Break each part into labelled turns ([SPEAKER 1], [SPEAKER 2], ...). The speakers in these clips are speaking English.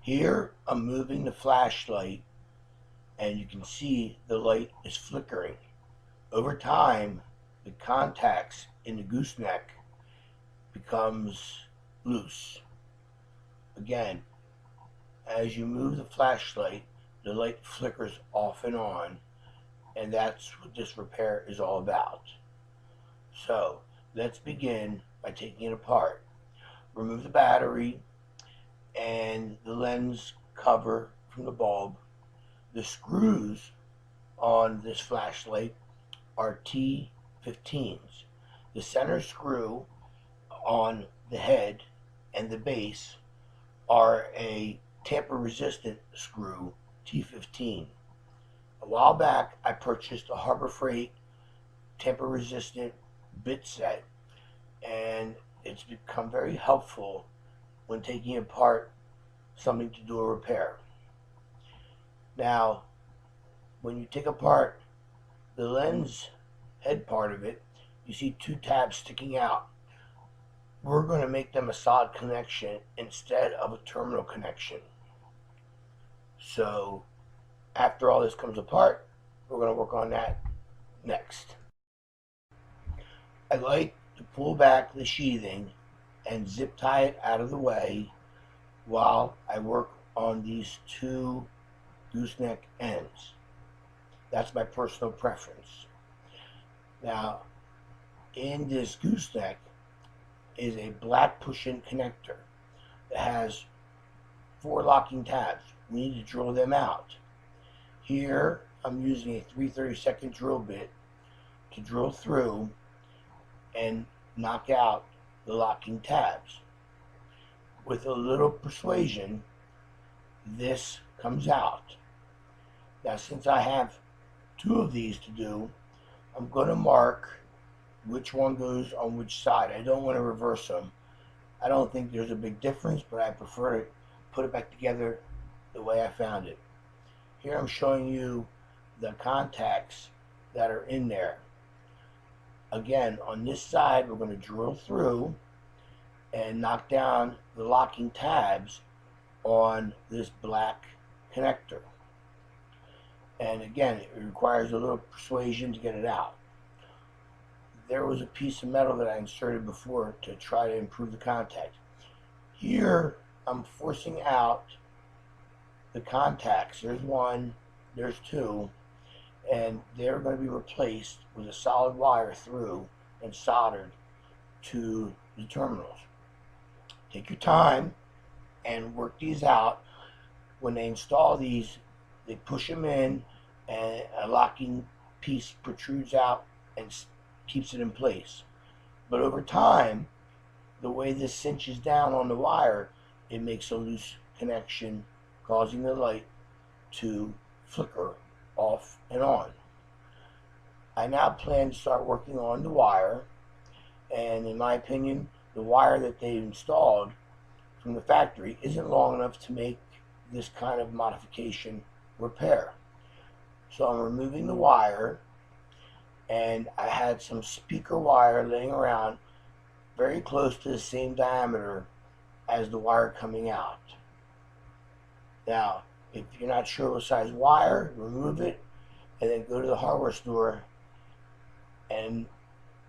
[SPEAKER 1] Here I'm moving the flashlight and you can see the light is flickering. Over time, the contacts in the gooseneck becomes loose. Again, as you move the flashlight, the light flickers off and on, and that's what this repair is all about. So let's begin by taking it apart. Remove the battery and the lens cover from the bulb. The screws on this flashlight are T15s. The center screw on the head and the base are a tamper resistant screw, T15. A while back I purchased a Harbor Freight tamper resistant bit set, and it's become very helpful when taking apart something to do a repair. Now, when you take apart the lens head part of it, you see two tabs sticking out. We're going to make them a solid connection instead of a terminal connection. So after all this comes apart, we're going to work on that next. I like to pull back the sheathing and zip tie it out of the way while I work on these two gooseneck ends. That's my personal preference. Now, in this gooseneck is a black push-in connector that has 4 locking tabs. We need to drill them out. Here I'm using a 3/32 drill bit to drill through and knock out the locking tabs. With a little persuasion, this comes out. Now, since I have 2 of these to do, I'm going to mark which one goes on which side. I don't want to reverse them. I don't think there's a big difference, but I prefer to put it back together the way I found it. Here I'm showing you the contacts that are in there. Again, on this side, we're going to drill through and knock down the locking tabs on this black connector. And again, it requires a little persuasion to get it out. There was a piece of metal that I inserted before to try to improve the contact. Here, I'm forcing out the contacts. There's 1, there's 2, and they're going to be replaced with a solid wire through and soldered to the terminals. Take your time and work these out. When they install these, they push them in and a locking piece protrudes out and keeps it in place. But over time, the way this cinches down on the wire, it makes a loose connection, causing the light to flicker off and on. I now plan to start working on the wire, and in my opinion, the wire that they installed from the factory isn't long enough to make this kind of modification repair. So I'm removing the wire, and I had some speaker wire laying around very close to the same diameter as the wire coming out. Now, if you're not sure what size wire, remove it and then go to the hardware store and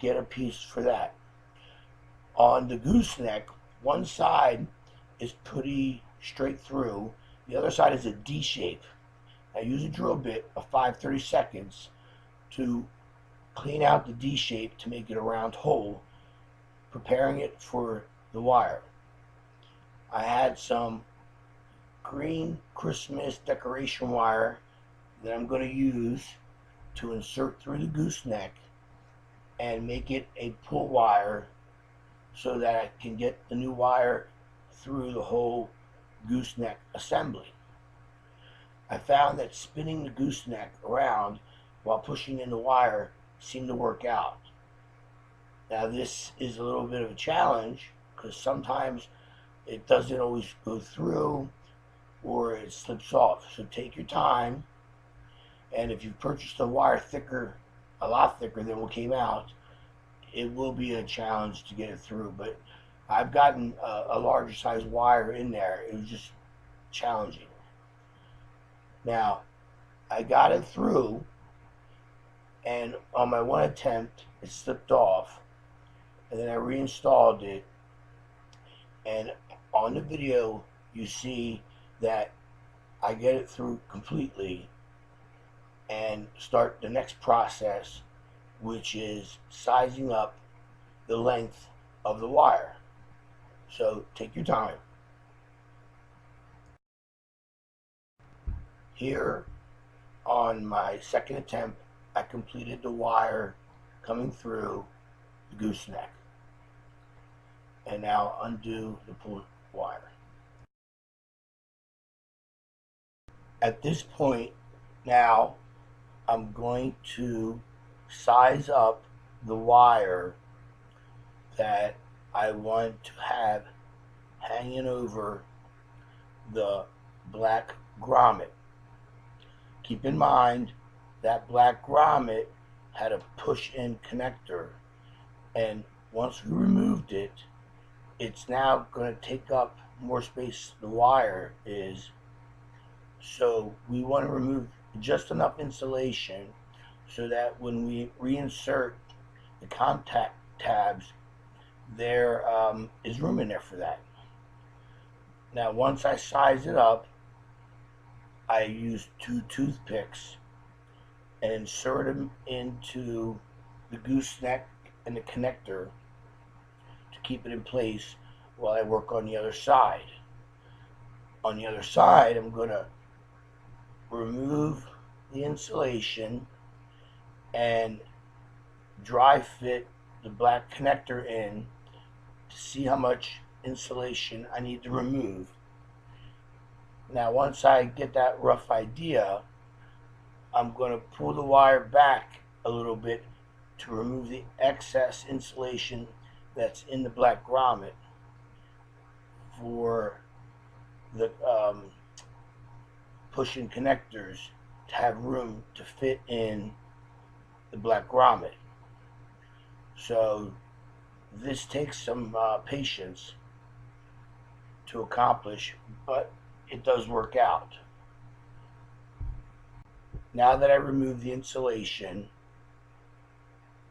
[SPEAKER 1] get a piece for that. On the gooseneck, one side is pretty straight through, the other side is a D shape. I use a drill bit of 5/32 to clean out the D shape to make it a round hole, preparing it for the wire. I had some green Christmas decoration wire that I'm going to use to insert through the gooseneck and make it a pull wire so that I can get the new wire through the whole gooseneck assembly. I found that spinning the gooseneck around while pushing in the wire seemed to work out. Now, this is a little bit of a challenge because sometimes it doesn't always go through or it slips off. So take your time, and if you've purchased a wire thicker, a lot thicker than what came out, it will be a challenge to get it through. But I've gotten a larger size wire in there. It was just challenging. Now, I got it through, and on my one attempt, it slipped off, and then I reinstalled it, and on the video, you see that I get it through completely and start the next process, which is sizing up the length of the wire. So take your time. Here on my second attempt, I completed the wire coming through the gooseneck. And now undo the pull wire. At this point, now I'm going to size up the wire that I want to have hanging over the black grommet. Keep in mind that black grommet had a push-in connector, and once we removed it, it's now going to take up more space than the wire is. So we want to remove just enough insulation so that when we reinsert the contact tabs, there is room in there for that. Now, once I size it up, I use 2 toothpicks and insert them into the gooseneck and the connector to keep it in place while I work on the other side. On the other side, I'm going to remove the insulation and dry fit the black connector in to see how much insulation I need to remove. Now, once I get that rough idea, I'm going to pull the wire back a little bit to remove the excess insulation that's in the black grommet for the push-in connectors to have room to fit in the black grommet. So this takes some patience to accomplish, but it does work out. Now that I remove the insulation,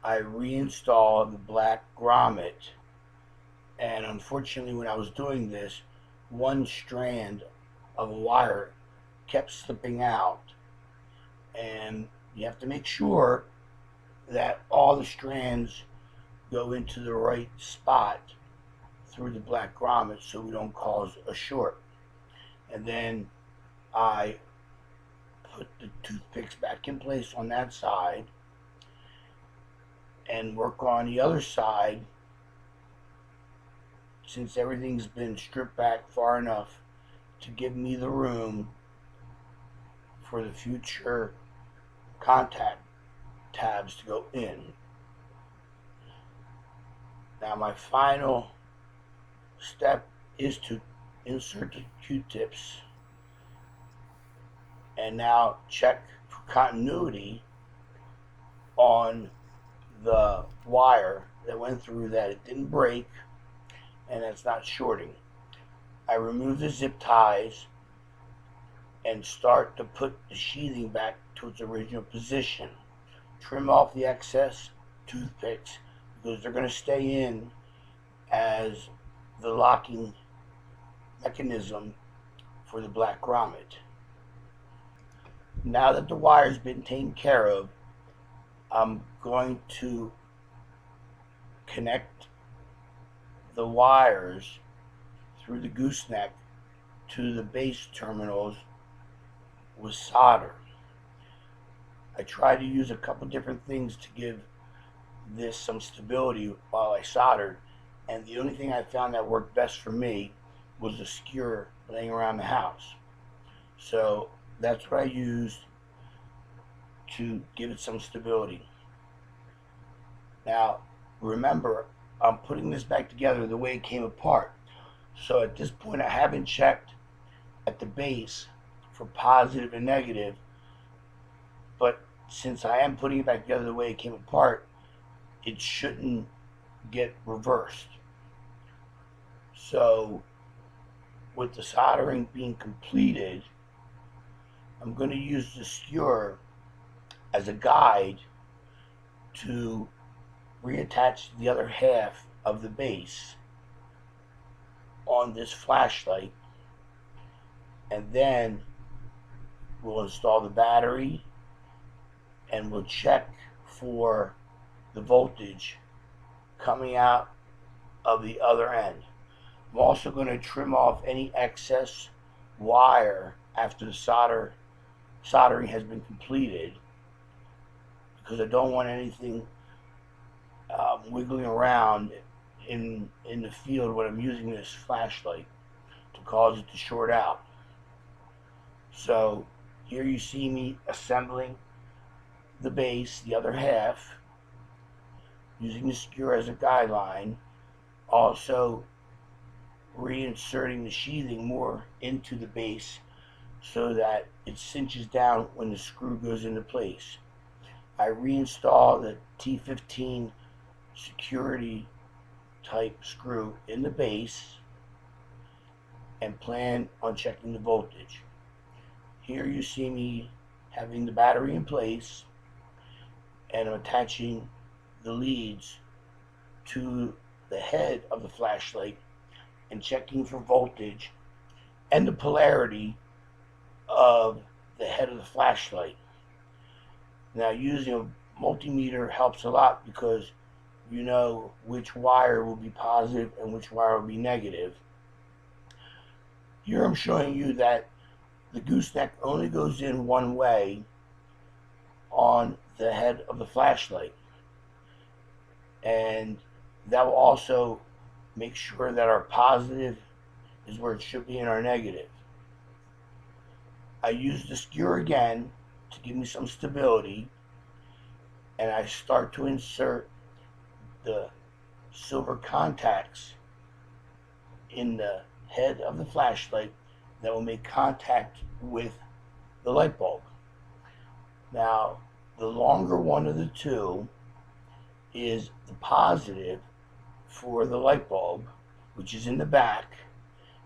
[SPEAKER 1] I reinstall the black grommet, and unfortunately when I was doing this, one strand of a wire kept slipping out, and you have to make sure that all the strands go into the right spot through the black grommet so we don't cause a short. And then I put the toothpicks back in place on that side and work on the other side, since everything's been stripped back far enough to give me the room for the future contact tabs to go in. Now my final step is to insert the Q-tips and now check for continuity on the wire that went through, that it didn't break and it's not shorting. I remove the zip ties and start to put the sheathing back to its original position. Trim off the excess toothpicks because they're going to stay in as the locking mechanism for the black grommet. Now that the wire's been taken care of, I'm going to connect the wires through the gooseneck to the base terminals with solder. I tried to use a couple different things to give this some stability while I soldered, and the only thing I found that worked best for me was a skewer laying around the house. So that's what I used to give it some stability. Now remember, I'm putting this back together the way it came apart. So at this point I haven't checked at the base for positive and negative, but since I am putting it back together the way it came apart, it shouldn't get reversed. So with the soldering being completed, I'm going to use the skewer as a guide to reattach the other half of the base on this flashlight, and then we'll install the battery and we'll check for the voltage coming out of the other end. I'm also going to trim off any excess wire after the soldering has been completed, because I don't want anything wiggling around in the field when I'm using this flashlight to cause it to short out. So here you see me assembling the base, the other half, using the skewer as a guideline, also reinserting the sheathing more into the base so that it cinches down when the screw goes into place. I reinstall the T15 security type screw in the base and plan on checking the voltage. Here you see me having the battery in place, and I'm attaching the leads to the head of the flashlight and checking for voltage and the polarity of the head of the flashlight. Now, using a multimeter helps a lot because you know which wire will be positive and which wire will be negative. Here I'm showing you that the gooseneck only goes in one way on the head of the flashlight, and that will also make sure that our positive is where it should be and our negative. I use the skewer again to give me some stability, and I start to insert the silver contacts in the head of the flashlight that will make contact with the light bulb. Now, the longer one of the two is the positive for the light bulb, which is in the back,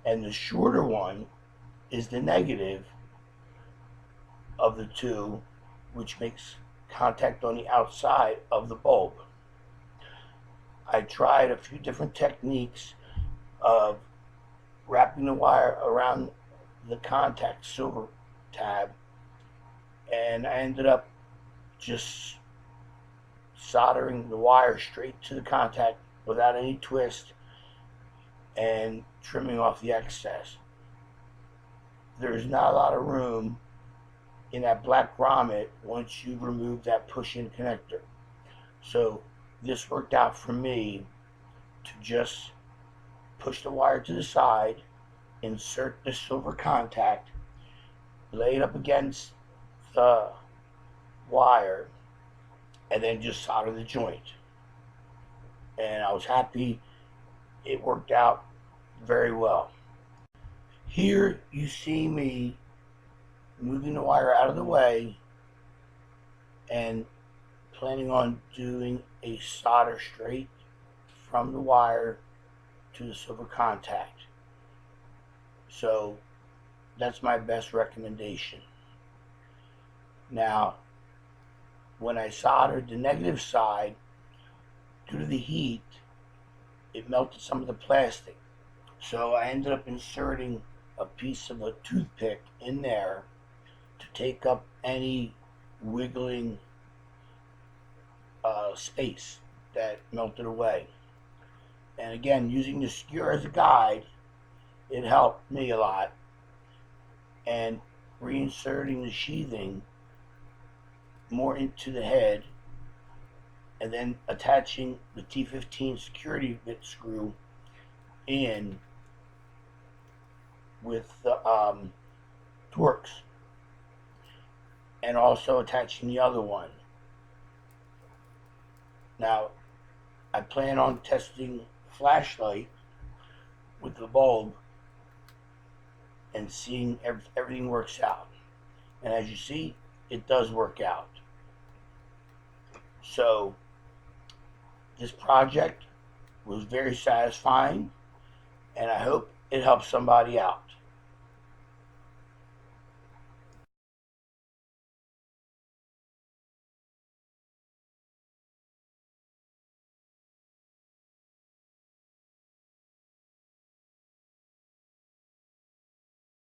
[SPEAKER 1] and the shorter one is the negative of the two, which makes contact on the outside of the bulb. I tried a few different techniques of wrapping the wire around the contact silver tab, and I ended up just soldering the wire straight to the contact without any twist and trimming off the excess. There's not a lot of room in that black grommet once you remove that push-in connector. So this worked out for me to just push the wire to the side, insert the silver contact, lay it up against the wire, and then just solder the joint. And I was happy it worked out very well. Here you see me moving the wire out of the way and planning on doing a solder straight from the wire to the silver contact. So that's my best recommendation. Now, when I soldered the negative side, due to the heat, it melted some of the plastic. So I ended up inserting a piece of a toothpick in there to take up any wiggling space that melted away. And again, using the skewer as a guide, it helped me a lot. And reinserting the sheathing more into the head, and then attaching the T15 security bit screw in with the Torx, and also attaching the other one. Now, I plan on testing flashlight with the bulb and seeing everything works out. And as you see, it does work out. So this project was very satisfying, and I hope it helps somebody out.